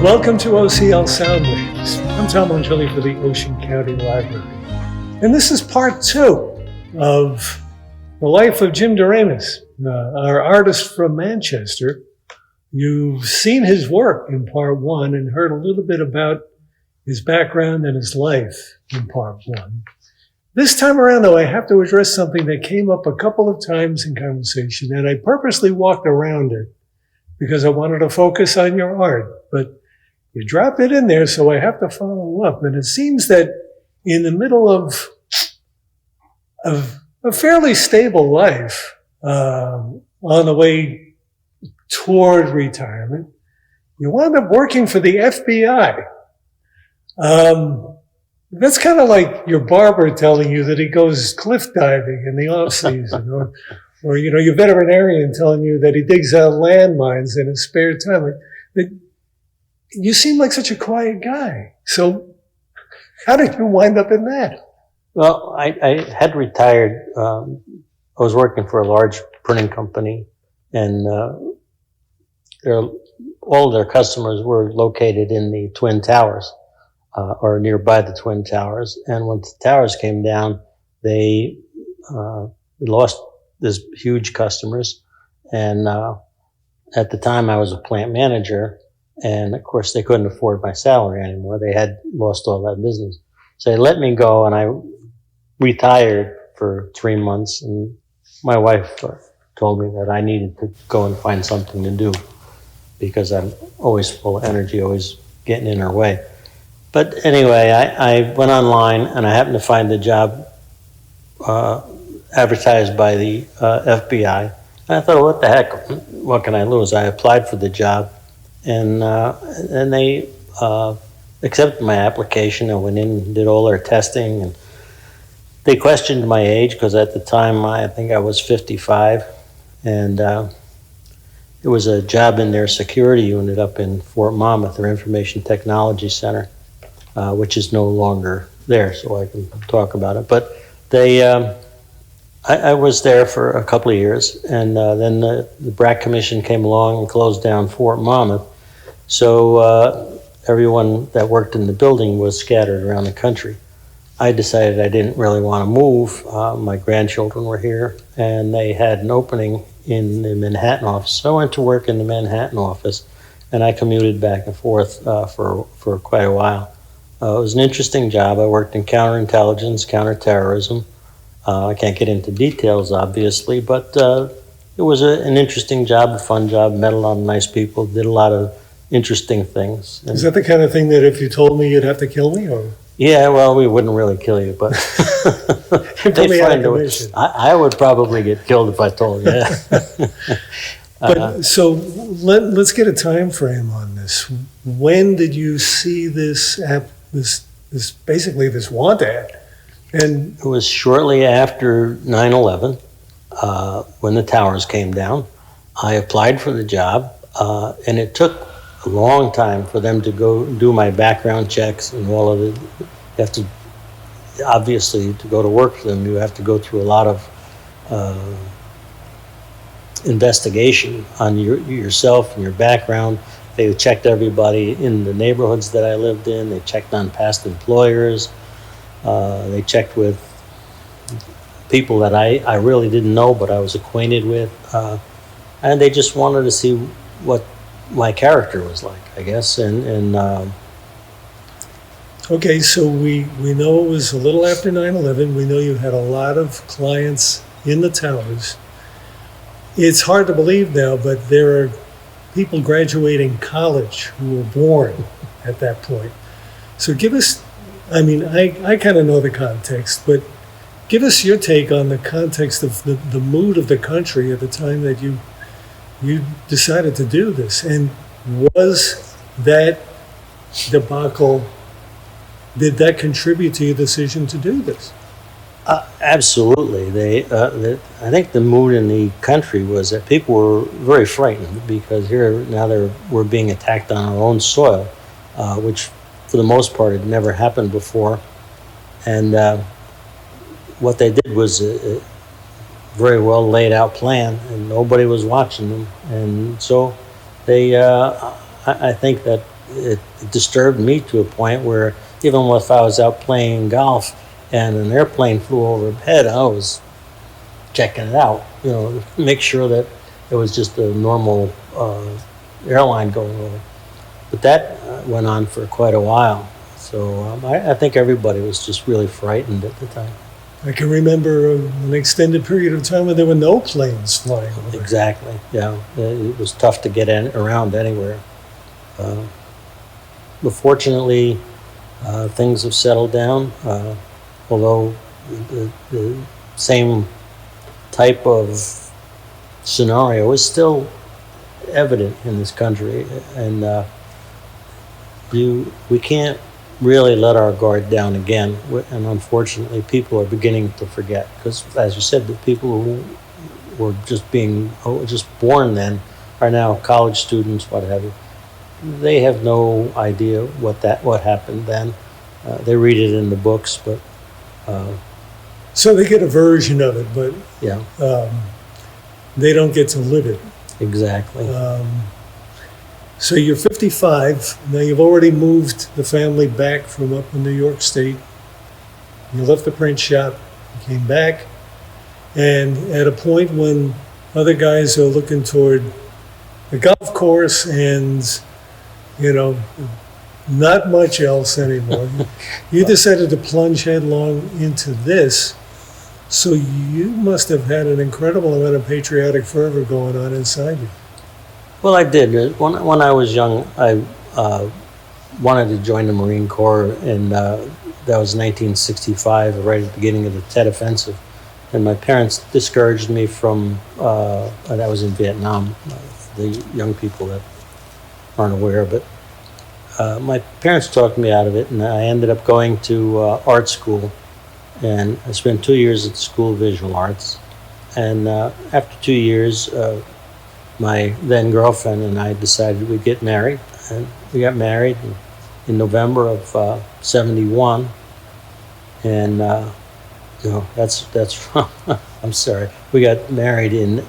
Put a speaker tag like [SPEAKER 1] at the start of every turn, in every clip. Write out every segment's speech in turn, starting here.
[SPEAKER 1] Welcome to OCL Soundwaves. I'm Tom Angeli for the Ocean County Library. And this is part 2 of the life of Jim Doremus, our artist from Manchester. You've seen his work in part 1 and heard a little bit about his background and his life in part 1. This time around, though, I have to address something that came up a couple of times in conversation, and I purposely walked around it because I wanted to focus on your art. But you dropped it in there, so I have to follow up. And it seems that in the middle of a fairly stable life, on the way toward retirement, you wound up working for the FBI. That's kind of like your barber telling you that he goes cliff diving in the off season, or your veterinarian telling you that he digs out landmines in his spare time. You seem like such a quiet guy. So how did you wind up in that?
[SPEAKER 2] Well, I had retired. I was working for a large printing company, and all of their customers were located in the Twin Towers, or nearby the Twin Towers. And when the towers came down, they lost this huge customers. And at the time, I was a plant manager. And of course, they couldn't afford my salary anymore. They had lost all that business. So they let me go, and I retired for 3 months. And my wife told me that I needed to go and find something to do because I'm always full of energy, always getting in her way. But anyway, I went online, and I happened to find the job advertised by the FBI. And I thought, what the heck? What can I lose? I applied for the job. And they accepted my application. I went in and did all their testing, and they questioned my age because at the time I think I was 55, and it was a job in their security unit up in Fort Monmouth, their Information Technology Center, which is no longer there, so I can talk about it. But I was there for a couple of years, and then the BRAC Commission came along and closed down Fort Monmouth. So everyone that worked in the building was scattered around the country. I decided I didn't really want to move. My grandchildren were here, and they had an opening in the Manhattan office. So I went to work in the Manhattan office, and I commuted back and forth for quite a while. It was an interesting job. I worked in counterintelligence, counterterrorism. I can't get into details, obviously, but it was an interesting job, a fun job, met a lot of nice people, did a lot of interesting things.
[SPEAKER 1] Is that the kind of thing that if you told me you'd have to kill me? Or?
[SPEAKER 2] Yeah, well, we wouldn't really kill you, but I would probably get killed if I told you.
[SPEAKER 1] But so let's get a time frame on this. When did you see this basically this want ad? And
[SPEAKER 2] it was shortly after 9/11, when the towers came down. I applied for the job, and it took a long time for them to go do my background checks and all of it. You have to, obviously, to go to work for them, you have to go through a lot of investigation on yourself and your background. They checked everybody in the neighborhoods that I lived in. They checked on past employers. They checked with people that I really didn't know, but I was acquainted with. And they just wanted to see what my character was like, I guess.
[SPEAKER 1] Okay, so we know it was a little after 9/11. We know you had a lot of clients in the towers. It's hard to believe now, but there are people graduating college who were born at that point. So give us, I kind of know the context, but give us your take on the context of the mood of the country at the time that you decided to do this. And was that debacle, did that contribute to your decision to do this?
[SPEAKER 2] Absolutely. I think the mood in the country was that people were very frightened because we're being attacked on our own soil, which for the most part had never happened before. And what they did was a very well laid out plan, and nobody was watching them. And so I think that it disturbed me to a point where even if I was out playing golf and an airplane flew overhead, I was checking it out, make sure that it was just a normal airline going over. But that went on for quite a while. So I think everybody was just really frightened at the time.
[SPEAKER 1] I can remember an extended period of time when there were no planes flying over.
[SPEAKER 2] Exactly, yeah. It was tough to get around anywhere. But fortunately, things have settled down, although the same type of scenario is still evident in this country, and we can't really let our guard down again. And unfortunately, people are beginning to forget, because, as you said, the people who were just born then are now college students, what have you. They have no idea what happened then. They read it in the books, but
[SPEAKER 1] so they get a version of it, but
[SPEAKER 2] yeah,
[SPEAKER 1] they don't get to live it.
[SPEAKER 2] exactly.
[SPEAKER 1] So you're 55. Now you've already moved the family back from up in New York State. You left the print shop, you came back, and at a point when other guys are looking toward the golf course and, not much else anymore, you decided to plunge headlong into this. So you must have had an incredible amount of patriotic fervor going on inside you.
[SPEAKER 2] Well, I did. When I was young, I wanted to join the Marine Corps, and that was 1965, right at the beginning of the Tet Offensive. And my parents discouraged me from, that was in Vietnam, the young people that aren't aware of it. My parents talked me out of it, and I ended up going to art school, and I spent 2 years at the School of Visual Arts. And after 2 years, my then girlfriend and I decided we'd get married, and we got married in November of '71. And that's I'm sorry. We got married in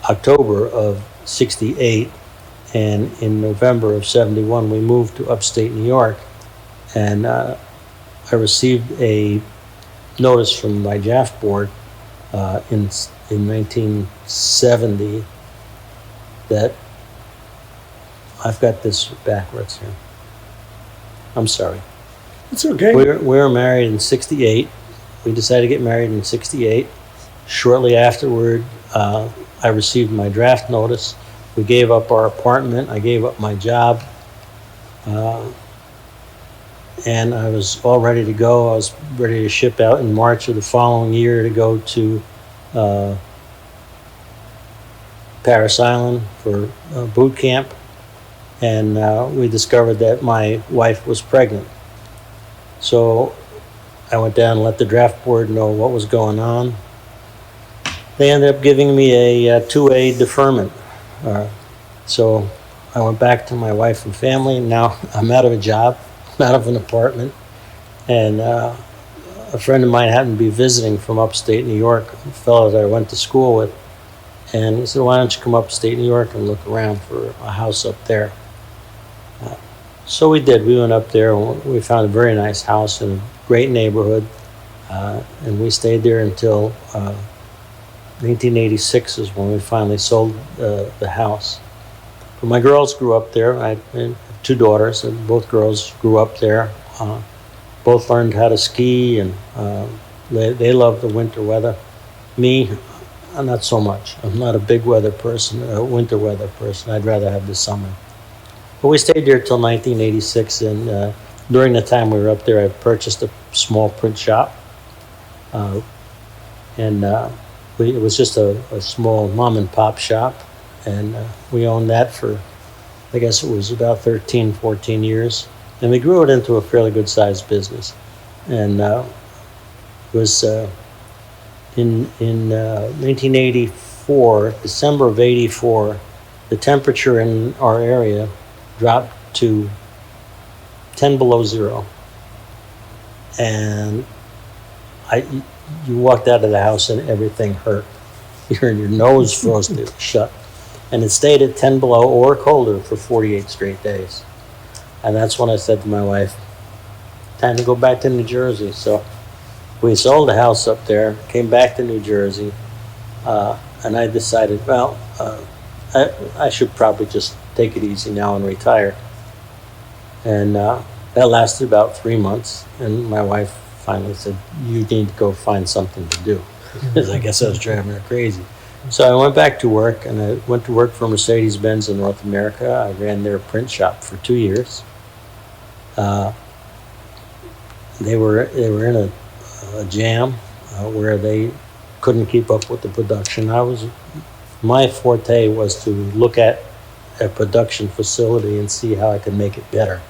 [SPEAKER 2] October of '68, and in November of '71 we moved to upstate New York, and I received a notice from my draft board in 1970 that I've got this backwards here. I'm sorry.
[SPEAKER 1] It's okay.
[SPEAKER 2] We were married in '68. We decided to get married in '68. Shortly afterward, I received my draft notice. We gave up our apartment. I gave up my job. And I was all ready to go. I was ready to ship out in March of the following year to go to Paris Island for boot camp. And we discovered that my wife was pregnant. So I went down and let the draft board know what was going on. They ended up giving me a 2A deferment. So I went back to my wife and family, and now I'm out of a job, out of an apartment. And a friend of mine happened to be visiting from upstate New York, a fellow that I went to school with. And he said, why don't you come upstate New York and look around for a house up there? So we did. We went up there, and we found a very nice house in a great neighborhood. And we stayed there until 1986 is when we finally sold the house. But my girls grew up there. I have 2 daughters, and both girls grew up there. Both learned how to ski, and they love the winter weather. Me, not so much. I'm not a big weather person, a winter weather person. I'd rather have the summer. But we stayed there till 1986, and during the time we were up there, I purchased a small print shop. It was just a small mom and pop shop, and we owned that for, I guess it was about 13, 14 years. And we grew it into a fairly good sized business. And it was in 1984, December of '84, the temperature in our area dropped to 10 below zero. And you walked out of the house and everything hurt. Your nose froze shut. And it stayed at 10 below or colder for 48 straight days. And that's when I said to my wife, time to go back to New Jersey. So we sold the house up there, came back to New Jersey, and I decided, well, I should probably just take it easy now and retire. And that lasted about 3 months, and my wife finally said, you need to go find something to do, because I guess I was driving her crazy. So I went back to work, and I went to work for Mercedes-Benz in North America. I ran their print shop for 2 years. They were in a jam where they couldn't keep up with the production. My forte was to look at a production facility and see how I could make it better.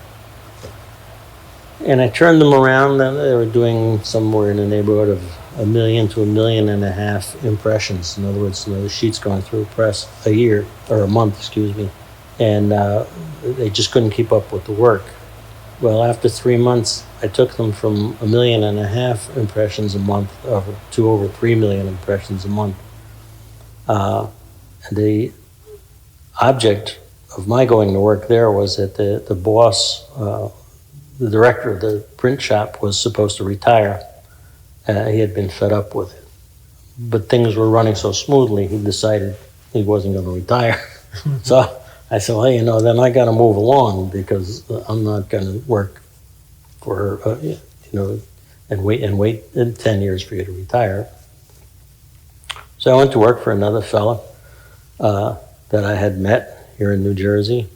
[SPEAKER 2] And I turned them around, and they were doing somewhere in the neighborhood of 1 million to 1.5 million impressions. In other words, the sheets going through a press a year, or a month, excuse me. And they just couldn't keep up with the work. Well, after 3 months, I took them from 1.5 million impressions a month to over 3 million impressions a month. The object of my going to work there was that the boss, the director of the print shop, was supposed to retire. He had been fed up with it. But things were running so smoothly, he decided he wasn't going to retire. So I said, well, then I got to move along, because I'm not going to work for, and wait 10 years for you to retire. So I went to work for another fella that I had met here in New Jersey.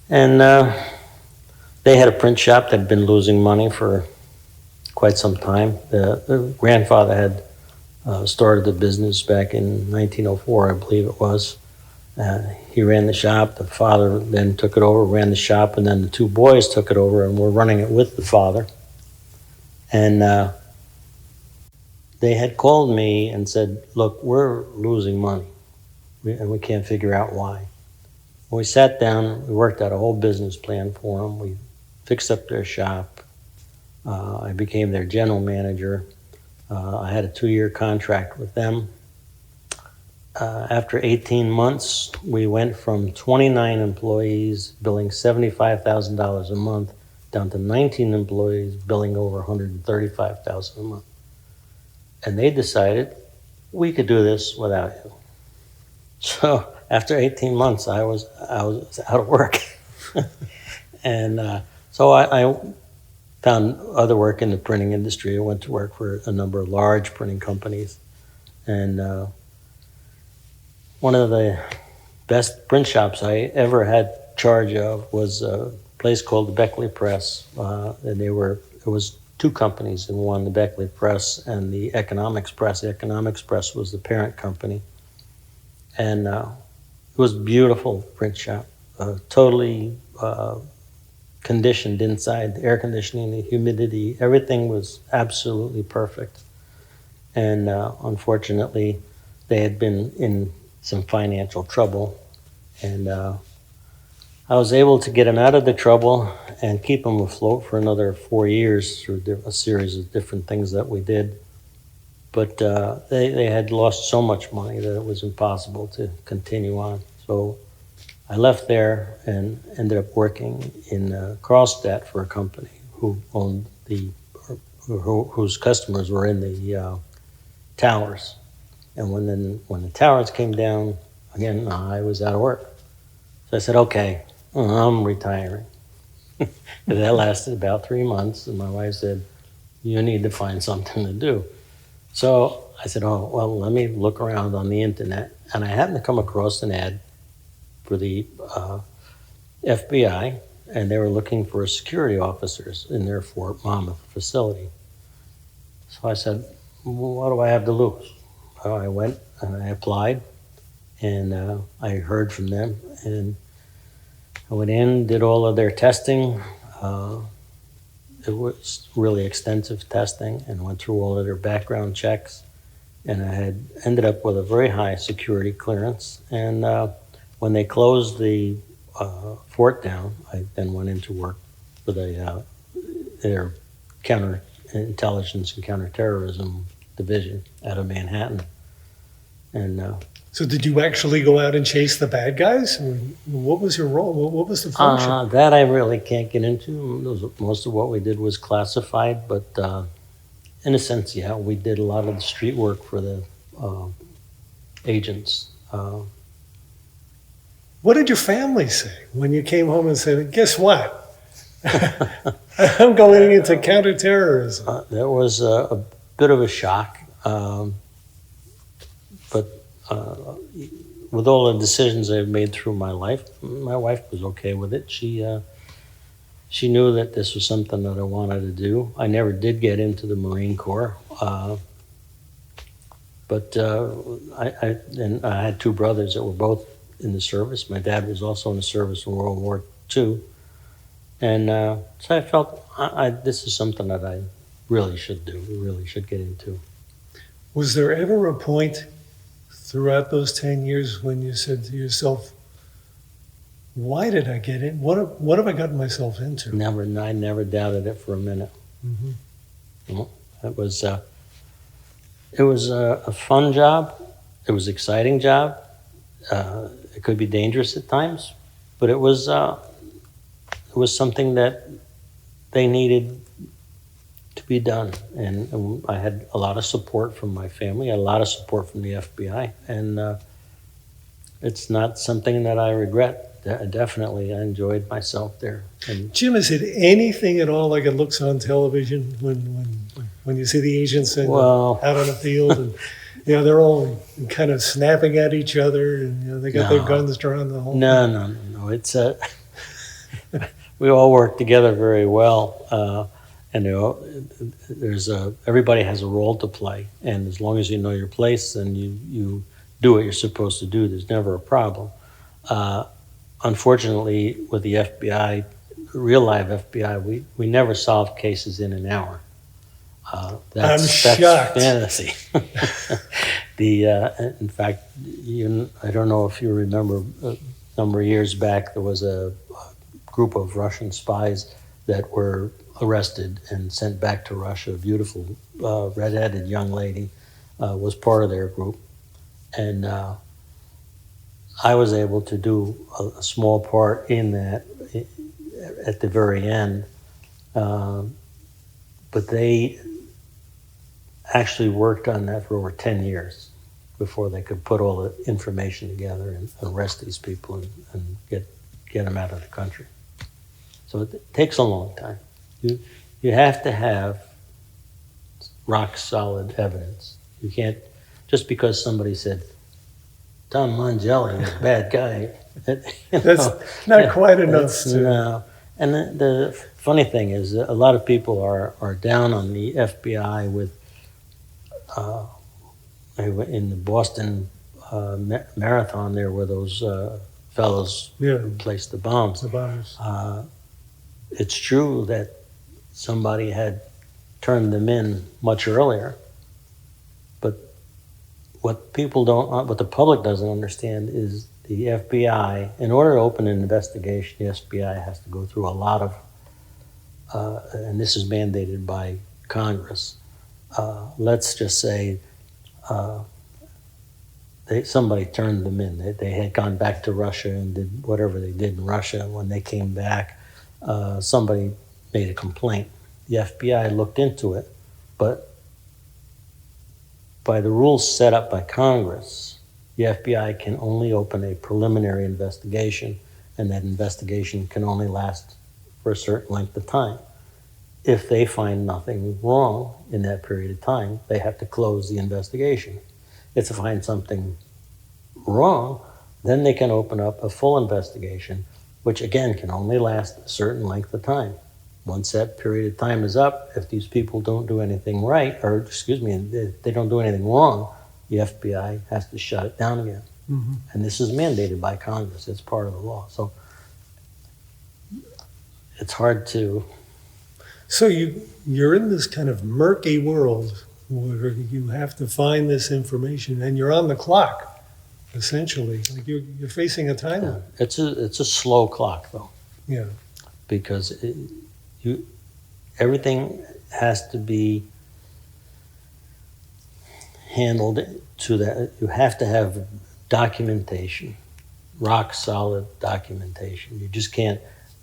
[SPEAKER 2] And they had a print shop that had been losing money for quite some time. The grandfather had started the business back in 1904, I believe it was. He ran the shop. The father then took it over, ran the shop, and then the 2 boys took it over and were running it with the father. And they had called me and said, look, we're losing money, and we can't figure out why. We sat down, we worked out a whole business plan for them. We fixed up their shop. I became their general manager. I had a 2-year contract with them. After 18 months, we went from 29 employees billing $75,000 a month down to 19 employees billing over $135,000 a month. And they decided we could do this without you. So after 18 months, I was out of work. And so I found other work in the printing industry. I went to work for a number of large printing companies. And one of the best print shops I ever had charge of was a place called the Beckley Press. And it was 2 companies in one, the Beckley Press and the Economics Press. The Economics Press was the parent company. And it was a beautiful print shop, totally conditioned inside, the air conditioning, the humidity, everything was absolutely perfect. And unfortunately, they had been in some financial trouble. And I was able to get them out of the trouble and keep them afloat for another 4 years through a series of different things that we did. But they had lost so much money that it was impossible to continue on. So I left there and ended up working in Karlstadt for a company who owned whose customers were in the towers. And when the towers came down, again, I was out of work. So I said, okay, I'm retiring. That lasted about 3 months, and my wife said, you need to find something to do. So I said, oh, well, let me look around on the internet. And I happened to come across an ad for the FBI, and they were looking for security officers in their Fort Monmouth facility. So I said, well, what do I have to lose? So I went and I applied, and I heard from them, and I went in, did all of their testing. It was really extensive testing, and went through all of their background checks. And I had ended up with a very high security clearance. And when they closed the fort down, I then went into work for their counterintelligence and counterterrorism division out of Manhattan. And
[SPEAKER 1] So did you actually go out and chase the bad guys? Or what was your role? What was the function?
[SPEAKER 2] That I really can't get into. Most of what we did was classified, but in a sense, yeah, we did a lot of the street work for the agents.
[SPEAKER 1] What did your family say when you came home and said, guess what? I'm going into counterterrorism.
[SPEAKER 2] That was a bit of a shock, but with all the decisions I've made through my life, my wife was okay with it. She knew that this was something that I wanted to do. I never did get into the Marine Corps, but I had two brothers that were both in the service. My dad was also in the service in World War II. And so I felt this is something that I really should do, really should get into.
[SPEAKER 1] Was there ever a point throughout those 10 years when you said to yourself, why did I get in? What have I gotten myself into?
[SPEAKER 2] Never, I never doubted it for a minute.
[SPEAKER 1] Mm-hmm.
[SPEAKER 2] You know, it was a fun job. It was an exciting job. It could be dangerous at times, but it was something that they needed to be done. And I had a lot of support from my family, a lot of support from the FBI, and it's not something that I regret. Definitely, I enjoyed myself there. And
[SPEAKER 1] Jim, is it anything at all like it looks on television when you see the agents out on the field and they're all kind of snapping at each other and they got their guns drawn the whole time?
[SPEAKER 2] No. It's we all work together very well, and everybody has a role to play. And as long as you know your place and you do what you're supposed to do, there's never a problem. Unfortunately, with the FBI, real live FBI, we never solve cases in an hour. That's
[SPEAKER 1] shocked.
[SPEAKER 2] Fantasy. In fact, I don't know if you remember, a number of years back, there was a group of Russian spies that were arrested and sent back to Russia. A beautiful red-headed young lady was part of their group. And I was able to do a small part in that at the very end. But they actually worked on that for over 10 years before they could put all the information together and arrest these people and get them out of the country. So it takes a long time. You have to have rock solid evidence. You can't, just because somebody said, Tom Mangelli is a bad guy.
[SPEAKER 1] That's not quite enough.
[SPEAKER 2] No. And the funny thing is, a lot of people are down on the FBI with, in the Boston Marathon, there were those fellows who placed the bombs.
[SPEAKER 1] The bombers.
[SPEAKER 2] It's true that somebody had turned them in much earlier, but what the public doesn't understand is the FBI, in order to open an investigation, the FBI has to go through a lot of, and this is mandated by Congress. Let's just say somebody turned them in. They had gone back to Russia and did whatever they did in Russia. And when they came back, somebody made a complaint. The FBI looked into it, but by the rules set up by Congress, the FBI can only open a preliminary investigation, and that investigation can only last for a certain length of time. If they find nothing wrong in that period of time, they have to close the investigation. If they find something wrong, then they can open up a full investigation, which again can only last a certain length of time. Once that period of time is up, if these people don't do anything right, if they don't do anything wrong, the FBI has to shut it down again. Mm-hmm. And this is mandated by Congress. It's part of the law. So it's hard to...
[SPEAKER 1] So you're in this kind of murky world where you have to find this information, and you're on the clock, essentially. Like you're facing a time limit.
[SPEAKER 2] It's a slow clock, though.
[SPEAKER 1] Yeah.
[SPEAKER 2] Because everything has to be handled to that. You have to have documentation, rock solid documentation. You just can't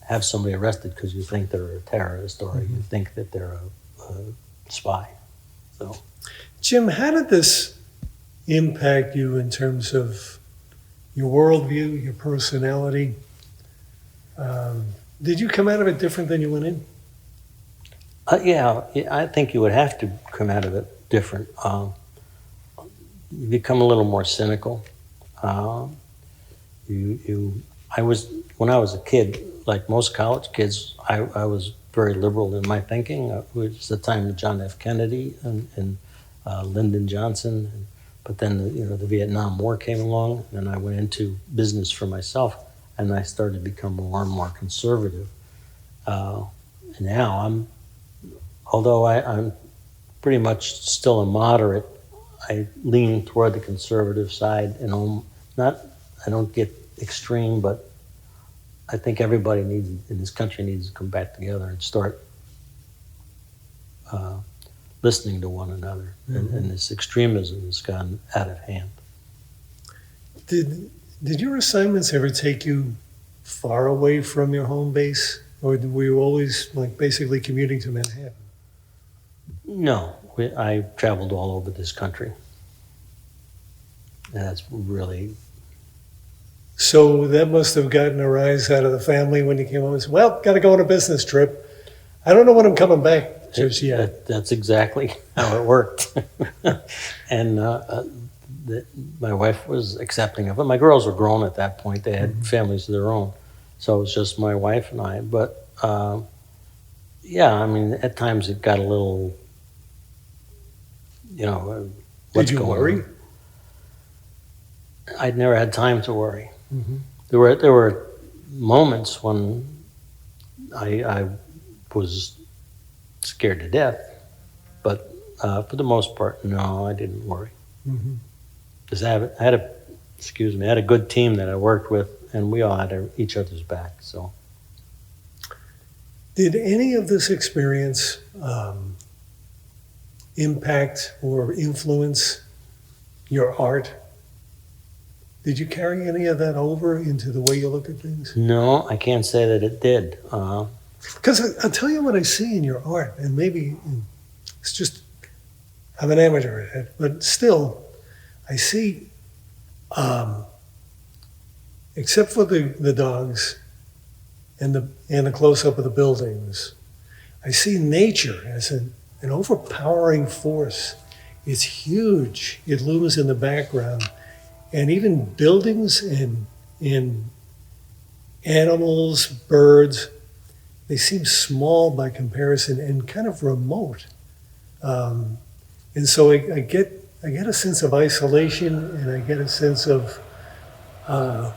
[SPEAKER 2] have somebody arrested because you think they're a terrorist or you think that they're a spy. So,
[SPEAKER 1] Jim, how did this impact you in terms of your worldview, your personality? Did you come out of it different than you went in?
[SPEAKER 2] yeah, I think you would have to come out of it different. You become a little more cynical. When I was a kid, like most college kids, I was very liberal in my thinking. It was the time of John F. Kennedy and Lyndon Johnson. But then the Vietnam War came along, and I went into business for myself, and I started to become more and more conservative. And now although I'm pretty much still a moderate, I lean toward the conservative side, and I don't get extreme, but I think everybody in this country needs to come back together and start listening to one another. And this extremism has gone out of hand.
[SPEAKER 1] Did your assignments ever take you far away from your home base, or were you always like basically commuting to Manhattan?
[SPEAKER 2] No, I traveled all over this country. And that's really...
[SPEAKER 1] So that must have gotten a rise out of the family when you came home and said, well, got to go on a business trip. I don't know when I'm coming back just yet.
[SPEAKER 2] That's exactly how it worked. And my wife was accepting of it. My girls were grown at that point. They had families of their own. So it was just my wife and I. But yeah, I mean, at times it got a little,
[SPEAKER 1] Did you worry?
[SPEAKER 2] On? I'd never had time to worry. There were moments when I was scared to death, but for the most part, no, I didn't worry. Because I had a good team that I worked with, and we all had each other's back. So,
[SPEAKER 1] did any of this experience impact or influence your art? Did you carry any of that over into the way you look at things?
[SPEAKER 2] No, I can't say that it did.
[SPEAKER 1] Because I'll tell you what I see in your art, and maybe it's just, I'm an amateur at it, but still, I see, except for the dogs and the close-up of the buildings, I see nature as an overpowering force. It's huge. It looms in the background. And even buildings and animals, birds, they seem small by comparison and kind of remote. And so I get a sense of isolation, and I get a sense of a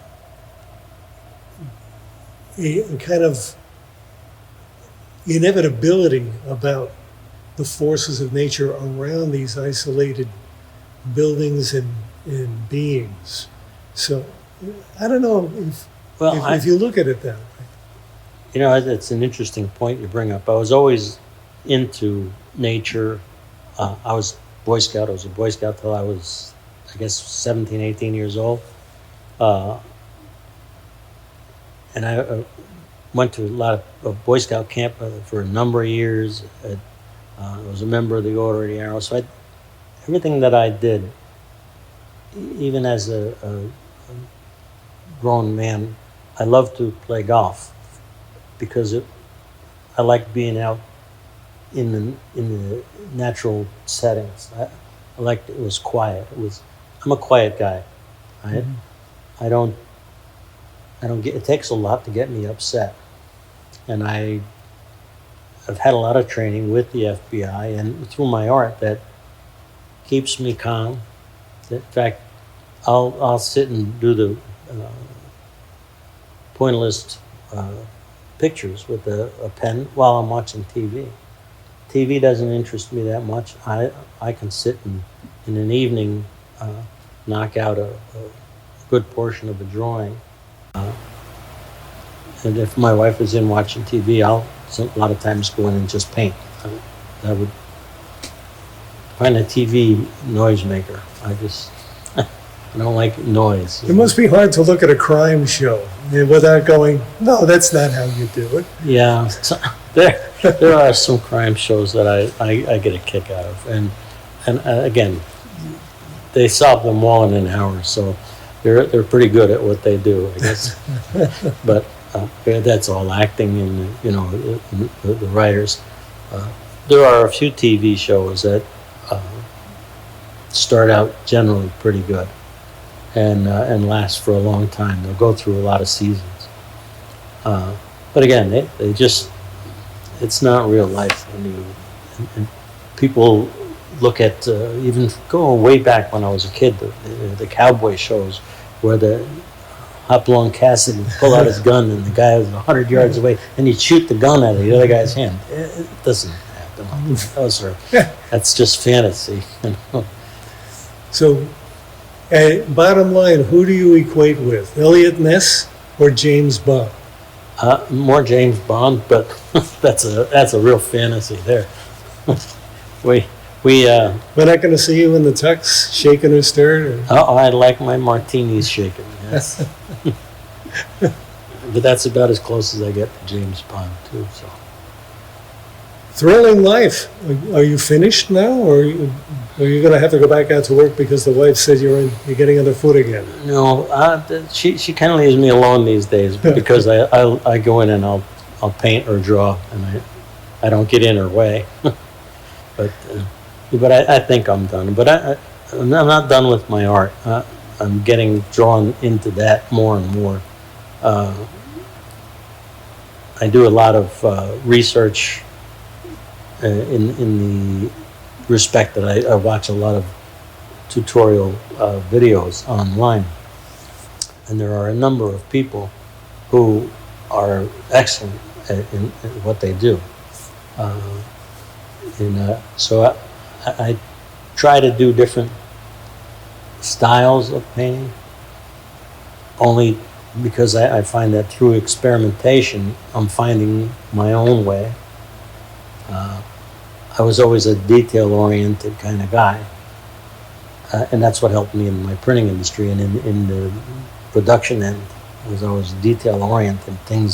[SPEAKER 1] kind of inevitability about the forces of nature around these isolated buildings and beings. So I don't know if you look at it that way.
[SPEAKER 2] It's an interesting point you bring up. I was always into nature. I was Boy Scout. I was a Boy Scout till I was, I guess, 17, 18 years old. And I went to a lot of Boy Scout camp for a number of years. I was a member of the Order of the Arrow. So everything that I did, even as a grown man, I loved to play golf because I liked being out in the natural settings. I liked it was quiet. I'm a quiet guy. I don't get. It takes a lot to get me upset, and I've had a lot of training with the FBI and through my art that keeps me calm. In fact, I'll sit and do the pointillist pictures with a pen while I'm watching TV. TV doesn't interest me that much. I can sit in an evening, knock out a good portion of a drawing. And if my wife is in watching TV, I'll a lot of times go in and just paint. I would find a TV noisemaker. I don't like noise.
[SPEAKER 1] It must be hard to look at a crime show without going, no, that's not how you do it.
[SPEAKER 2] Yeah, so, there are some crime shows that I get a kick out of, and again, they solve them all in an hour, so they're pretty good at what they do, I guess. But that's all acting, and the writers. There are a few TV shows that start out generally pretty good, and last for a long time. They'll go through a lot of seasons. But again, they just, it's not real life. And people look at, even going way back when I was a kid, the cowboy shows where the Hopalong Cassidy would pull out his gun and the guy was 100 yards away and he'd shoot the gun out of the other guy's hand. It doesn't happen. That's just fantasy.
[SPEAKER 1] So, bottom line, who do you equate with? Elliot Ness or James Bond?
[SPEAKER 2] More James Bond, but that's a real fantasy there. We're
[SPEAKER 1] not going to see you in the tux shaking or stirred?
[SPEAKER 2] Oh, I like my martinis shaken, yes. But that's about as close as I get to James Bond, too. So.
[SPEAKER 1] Thrilling life. Are you finished now, or are you going to have to go back out to work because the wife said you're getting on the foot again?
[SPEAKER 2] No, she kind of leaves me alone these days because I go in and I'll paint or draw, and I don't get in her way. But I think I'm done. But I'm not done with my art. I'm getting drawn into that more and more. I do a lot of research in the respect that I watch a lot of tutorial videos online. And there are a number of people who are excellent in what they do. So I try to do different styles of painting, only because I find that through experimentation, I'm finding my own way. I was always a detail-oriented kind of guy, and that's what helped me in my printing industry and in the production end. I was always detail-oriented. You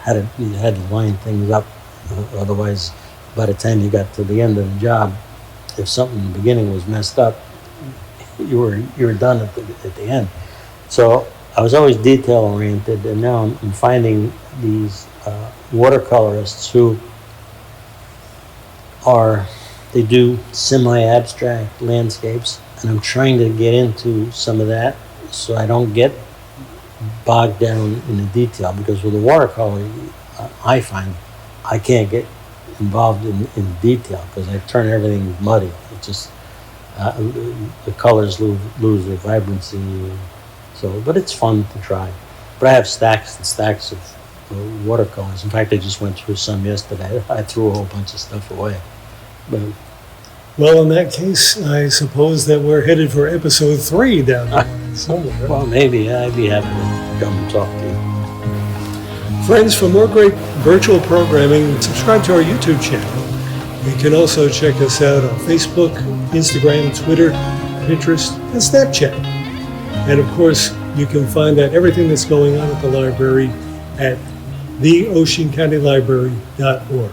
[SPEAKER 2] had to line things up, otherwise, by the time you got to the end of the job, if something in the beginning was messed up, you were done at the end. So I was always detail-oriented, and now I'm finding these watercolorists who they do semi-abstract landscapes, and I'm trying to get into some of that so I don't get bogged down in the detail, because with the watercolor, I find I can't get involved in detail because I turn everything muddy. It just the colors lose their vibrancy. But it's fun to try. But I have stacks and stacks of watercolors. In fact, I just went through some yesterday. I threw a whole bunch of stuff away. But,
[SPEAKER 1] well, in that case, I suppose that we're headed for episode 3 down the line somewhere.
[SPEAKER 2] Well, maybe. I'd be happy to come and talk to you.
[SPEAKER 1] Friends, for more great virtual programming, subscribe to our YouTube channel. You can also check us out on Facebook, Instagram, Twitter, Pinterest, and Snapchat. And of course, you can find out everything that's going on at the library at theoceancountylibrary.org.